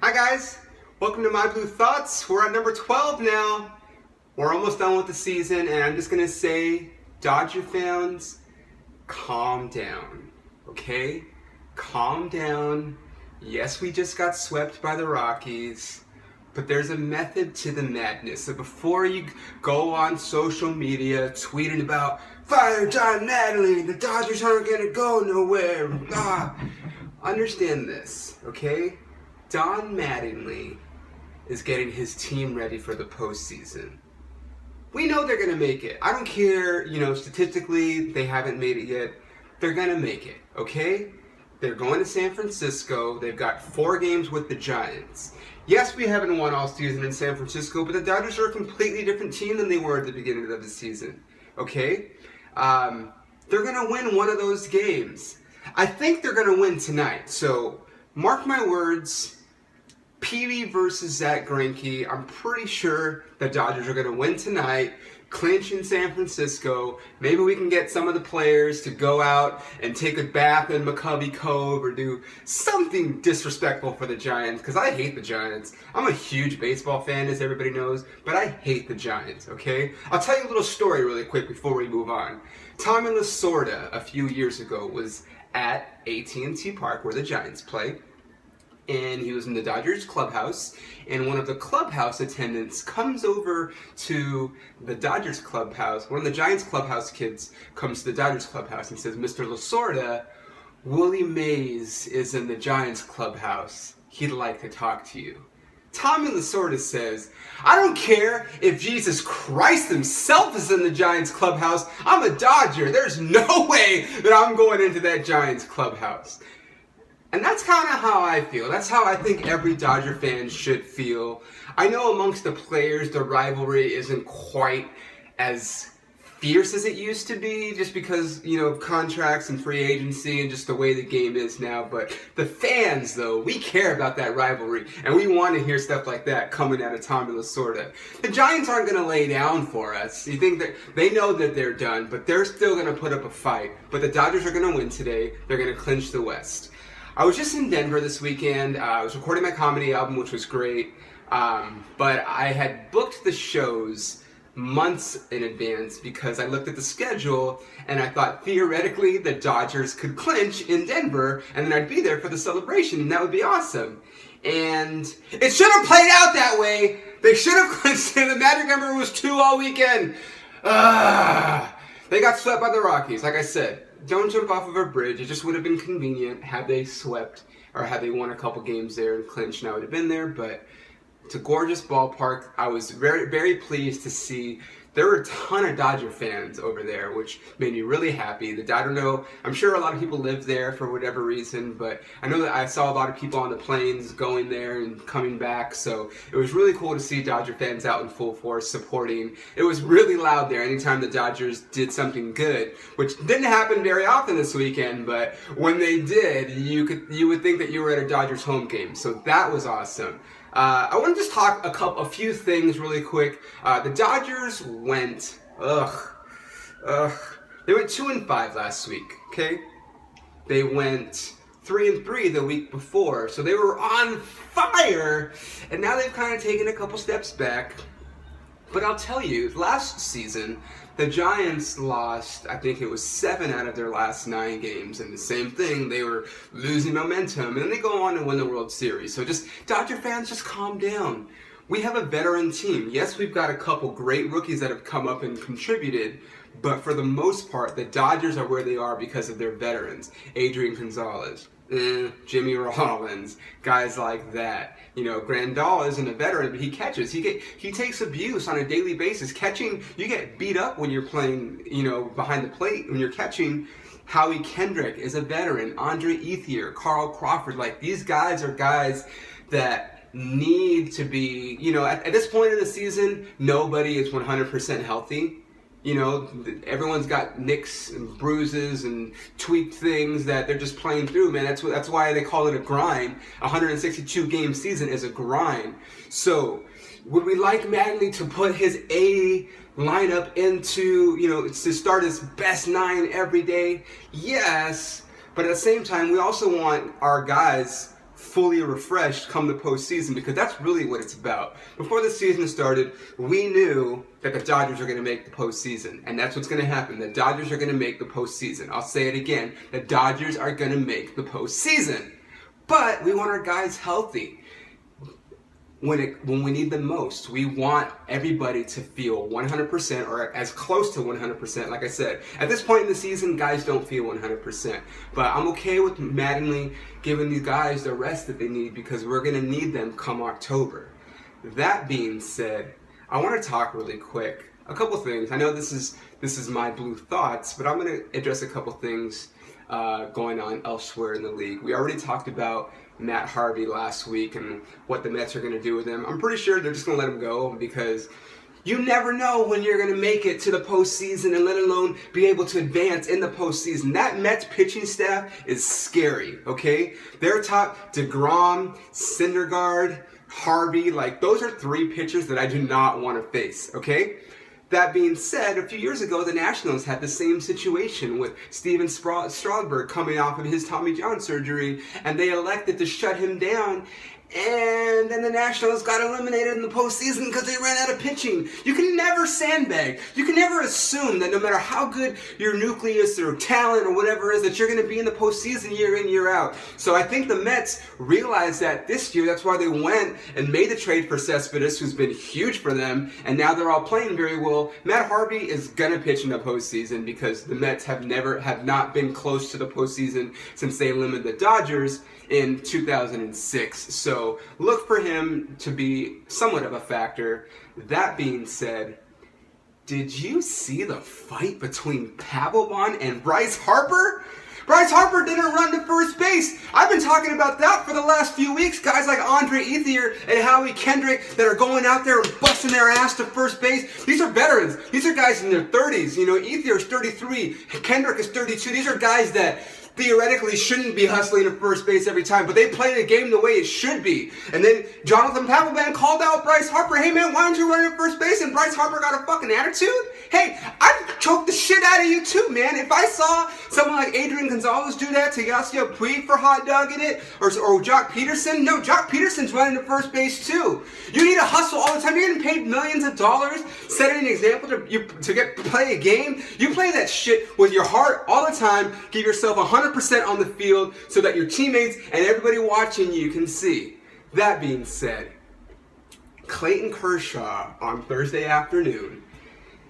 Hi guys, welcome to My Blue Thoughts. We're at number 12 now. We're almost done with the season, and I'm just gonna say, Dodger fans, calm down, okay? Calm down. Yes, we just got swept by the Rockies, but there's a method to the madness. So before you go on social media tweeting about fire John Mattingly, the Dodgers aren't gonna go nowhere, understand this, okay? Don Mattingly is getting his team ready for the postseason. We know they're going to make it. I don't care, statistically, they haven't made it yet. They're going to make it, okay? They're going to San Francisco. They've got 4 games with the Giants. Yes, we haven't won all season in San Francisco, but the Dodgers are a completely different team than they were at the beginning of the season, okay? They're going to win one of those games. I think they're going to win tonight, so mark my words. Peavy versus Zach Greinke. I'm pretty sure the Dodgers are going to win tonight, clinch in San Francisco. Maybe we can get some of the players to go out and take a bath in McCovey Cove or do something disrespectful for the Giants, because I hate the Giants. I'm a huge baseball fan, as everybody knows, but I hate the Giants, okay? I'll tell you a little story really quick before we move on. Tommy Lasorda, a few years ago, was at AT&T Park, where the Giants play, and he was in the Dodgers clubhouse, and one of the clubhouse attendants comes over to the Dodgers clubhouse. One of the Giants clubhouse kids comes to the Dodgers clubhouse and says, "Mr. Lasorda, Willie Mays is in the Giants clubhouse. He'd like to talk to you." Tommy Lasorda says, "I don't care if Jesus Christ himself is in the Giants clubhouse. I'm a Dodger. There's no way that I'm going into that Giants clubhouse." And that's kind of how I feel. That's how I think every Dodger fan should feel. I know amongst the players, the rivalry isn't quite as fierce as it used to be, just because, of contracts and free agency and just the way the game is now. But the fans, though, we care about that rivalry, and we want to hear stuff like that coming out of Tommy Lasorda. The Giants aren't going to lay down for us. You think that they know that they're done, but they're still going to put up a fight. But the Dodgers are going to win today. They're going to clinch the West. I was just in Denver this weekend. I was recording my comedy album, which was great. But I had booked the shows months in advance because I looked at the schedule and I thought theoretically the Dodgers could clinch in Denver and then I'd be there for the celebration, and that would be awesome. And it should have played out that way. They should have clinched, and the magic number was 2 all weekend. They got swept by the Rockies, like I said. Don't jump off of a bridge. It just would have been convenient had they swept or had they won a couple games there and clinched, and I would have been there. But it's a gorgeous ballpark. I was very, very pleased to see. There were a ton of Dodger fans over there, which made me really happy. I don't know, I'm sure a lot of people live there for whatever reason, but I know that I saw a lot of people on the planes going there and coming back, so it was really cool to see Dodger fans out in full force supporting. It was really loud there anytime the Dodgers did something good, which didn't happen very often this weekend, but when they did, you would think that you were at a Dodgers home game, so that was awesome. I want to just talk a few things really quick. The Dodgers went, they went 2-5 last week, okay? They went 3-3 the week before, so they were on fire, and now they've kind of taken a couple steps back. But I'll tell you, last season, the Giants lost, I think it was 7 out of their last 9 games, and the same thing, they were losing momentum, and then they go on to win the World Series. So just, Dodger fans, just calm down. We have a veteran team. Yes, we've got a couple great rookies that have come up and contributed, but for the most part, the Dodgers are where they are because of their veterans. Adrian Gonzalez, Jimmy Rollins, guys like that. Grandal isn't a veteran, but he catches. He takes abuse on a daily basis. Catching, you get beat up when you're playing, behind the plate. When you're catching, Howie Kendrick is a veteran. Andre Ethier, Carl Crawford, these guys are guys that need to be, at this point in the season, nobody is 100% healthy. Everyone's got nicks and bruises and tweaked things that they're just playing through, man. That's why they call it a grind. 162 game season is a grind. So, would we like Mattingly to put his A lineup into, to start his best 9 every day? Yes, but at the same time, we also want our guys fully refreshed come the postseason, because that's really what it's about. Before the season started, we knew that the Dodgers are going to make the postseason, and that's what's going to happen. The Dodgers are going to make the postseason. I'll say it again. The Dodgers are going to make the postseason. But we want our guys healthy. When we need them most, we want everybody to feel 100% or as close to 100%. Like I said, at this point in the season, guys don't feel 100%. But I'm okay with Mattingly giving these guys the rest that they need, because we're going to need them come October. That being said, I want to talk really quick. A couple things. I know this is my blue thoughts, but I'm going to address a couple things going on elsewhere in the league. We already talked about Matt Harvey last week and what the Mets are going to do with him. I'm pretty sure they're just going to let him go, because you never know when you're going to make it to the postseason, and let alone be able to advance in the postseason. That Mets pitching staff is scary, okay? Their top, DeGrom, Syndergaard, Harvey, like those are three pitchers that I do not want to face, okay? That being said, a few years ago, the Nationals had the same situation with Steven Strasburg coming off of his Tommy John surgery, and they elected to shut him down. And then the Nationals got eliminated in the postseason because they ran out of pitching. You can never sandbag. You can never assume that no matter how good your nucleus or talent or whatever is, that you're going to be in the postseason year in, year out. So I think the Mets realized that this year. That's why they went and made the trade for Cespedes, who's been huge for them, and now they're all playing very well. Matt Harvey is going to pitch in the postseason, because the Mets have not been close to the postseason since they eliminated the Dodgers in 2006. So look for him to be somewhat of a factor. That being said, did you see the fight between Papelbon and Bryce Harper? Bryce Harper didn't run to first base. I've been talking about that for the last few weeks. Guys like Andre Ethier and Howie Kendrick that are going out there and busting their ass to first base. These are veterans. These are guys in their 30s. You know, Ethier is 33. Kendrick is 32. These are guys that theoretically shouldn't be hustling to first base every time, but they play the game the way it should be. And then Jonathan Papelbon called out Bryce Harper, "Hey man, why don't you run to first base?" And Bryce Harper got a fucking attitude. Hey, I'd choke the shit out of you too, man. If I saw someone like Adrian Gonzalez do that to Yasiel Puig for hot dogging it, or Jock Peterson, no, Jock Peterson's running to first base too. You need to hustle all the time. You're getting paid millions of dollars, setting an example to play a game. You play that shit with your heart all the time. Give yourself 100% on the field so that your teammates and everybody watching you can see. That being said, Clayton Kershaw on Thursday afternoon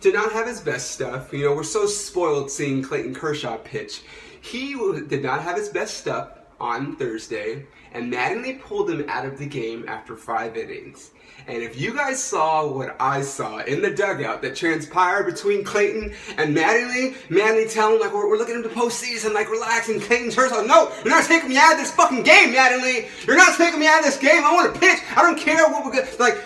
did not have his best stuff. You know, we're so spoiled seeing Clayton Kershaw pitch. He did not have his best stuff on Thursday, and Mattingly pulled him out of the game after 5 innings. And if you guys saw what I saw in the dugout that transpired between Clayton and Mattingly telling him, like, we're looking into postseason, like, relax, and Clayton Kershaw, "No, you're not taking me out of this fucking game, Mattingly. You're not taking me out of this game. I want to pitch. I don't care what we're going to, like,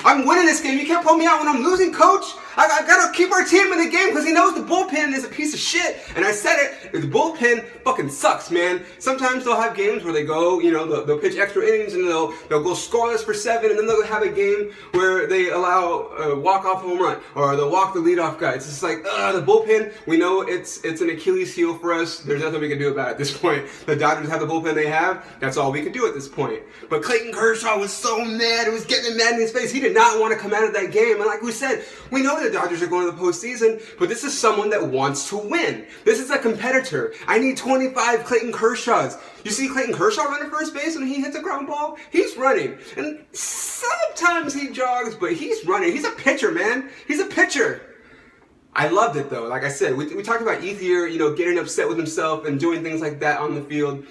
I'm winning this game. You can't pull me out when I'm losing, coach. I gotta keep our team in the game," because he knows the bullpen is a piece of shit. And I said it, the bullpen fucking sucks, man. Sometimes they'll have games where they go, you know, they'll pitch extra innings and they'll go scoreless for 7, and then they'll have a game where they allow a walk-off home run, or they'll walk the leadoff guy. It's just like, the bullpen, we know it's an Achilles heel for us. There's nothing we can do about it at this point. The Dodgers have the bullpen they have. That's all we can do at this point. But Clayton Kershaw was so mad. It was getting mad in his face. He did not want to come out of that game. And like we said, we know the Dodgers are going to the postseason, but this is someone that wants to win. This is a competitor. I need 25 Clayton Kershaws. You see Clayton Kershaw run at first base when he hits a ground ball? He's running. And sometimes he jogs, but he's running. He's a pitcher, man. He's a pitcher. I loved it, though. Like I said, we talked about Ethier, you know, getting upset with himself and doing things like that on the field.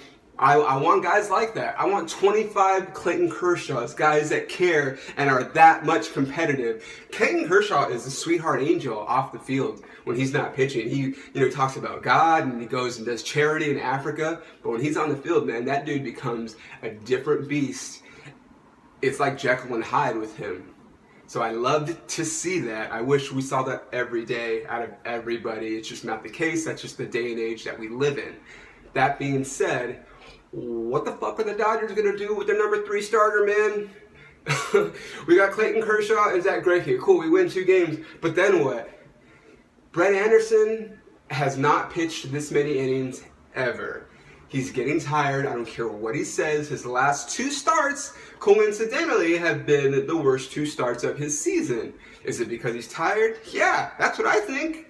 I want guys like that. I want 25 Clayton Kershaws, guys that care and are that much competitive. Clayton Kershaw is a sweetheart angel off the field when he's not pitching. He talks about God, and he goes and does charity in Africa. But when he's on the field, man, that dude becomes a different beast. It's like Jekyll and Hyde with him. So I loved to see that. I wish we saw that every day out of everybody. It's just not the case. That's just the day and age that we live in. That being said, what the fuck are the Dodgers going to do with their number 3 starter, man? We got Clayton Kershaw and Zach Greinke. Cool, we win 2 games. But then what? Brett Anderson has not pitched this many innings ever. He's getting tired. I don't care what he says. His last 2 starts, coincidentally, have been the worst 2 starts of his season. Is it because he's tired? Yeah, that's what I think.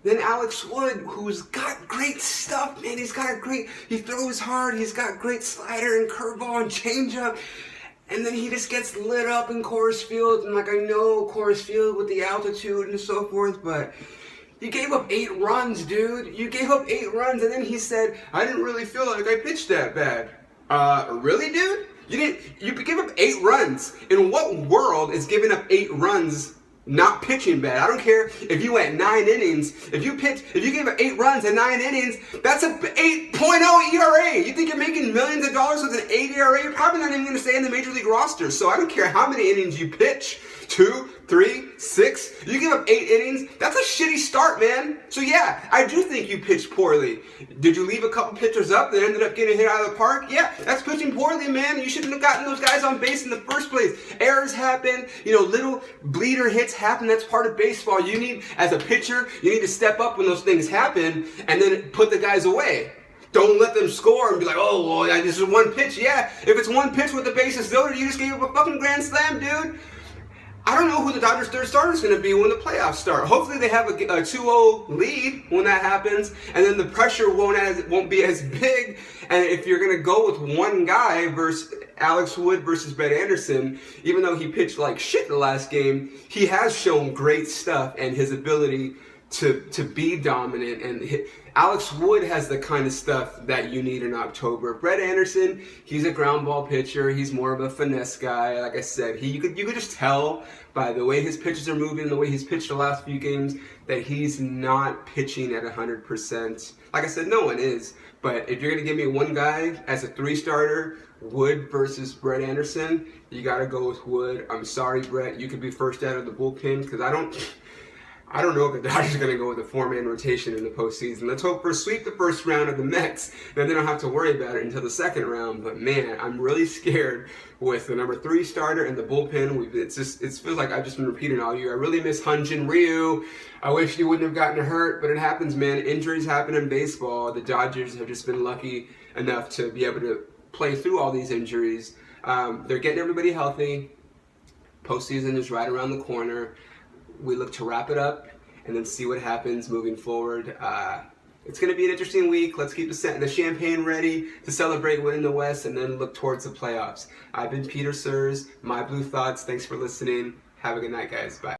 Then Alex Wood, who's got great stuff, man. He throws hard. He's got great slider and curveball and changeup. And then he just gets lit up in Coors Field. And like, I know Coors Field with the altitude and so forth, but you gave up 8 runs, dude. You gave up 8 runs, and then he said, I didn't really feel like I pitched that bad. Really, dude? You gave up 8 runs. In what world is giving up 8 runs not pitching bad? I don't care if you went 9 innings. If you gave up 8 runs in 9 innings, that's a 8.0 ERA. You think you're making millions of dollars with an 8 ERA? You're probably not even going to stay in the major league roster. So I don't care how many innings you pitch. 2, 3, 6. You give up 8 innings. That's a shitty start, man. So yeah, I do think you pitched poorly. Did you leave a couple pitchers up that ended up getting hit out of the park? Yeah, that's pitching poorly, man. You shouldn't have gotten those guys on base in the first place. Errors happen. Little bleeder hits happen. That's part of baseball. You need, as a pitcher, you need to step up when those things happen and then put the guys away. Don't let them score and be like, oh, well, this is 1 pitch. Yeah, if it's 1 pitch with the bases loaded, you just gave up a fucking grand slam, dude. I don't know who the Dodgers' 3rd starter is going to be when the playoffs start. Hopefully they have a 2-0 lead when that happens, and then the pressure won't be as big. And if you're going to go with one guy versus Alex Wood versus Brett Anderson, even though he pitched like shit the last game, he has shown great stuff and his ability to be dominant. And Alex Wood has the kind of stuff that you need in October. Brett Anderson, he's a ground ball pitcher. He's more of a finesse guy. Like I said, you could just tell by the way his pitches are moving, the way he's pitched the last few games, that he's not pitching at 100%. Like I said, no one is. But if you're going to give me one guy as a 3 starter, Wood versus Brett Anderson, you got to go with Wood. I'm sorry, Brett. You could be first out of the bullpen because I don't know if the Dodgers are going to go with a 4-man rotation in the postseason. Let's hope for a sweep the first round of the Mets. Then they don't have to worry about it until the 2nd round. But man, I'm really scared with the number 3 starter and the bullpen. It feels like I've just been repeating all year. I really miss Hyun-Jin Ryu. I wish he wouldn't have gotten hurt, but it happens, man. Injuries happen in baseball. The Dodgers have just been lucky enough to be able to play through all these injuries. They're getting everybody healthy. Postseason is right around the corner. We look to wrap it up and then see what happens moving forward. It's going to be an interesting week. Let's keep the champagne ready to celebrate winning the West and then look towards the playoffs. I've been Peter Surs, My Blue Thoughts. Thanks for listening. Have a good night, guys. Bye.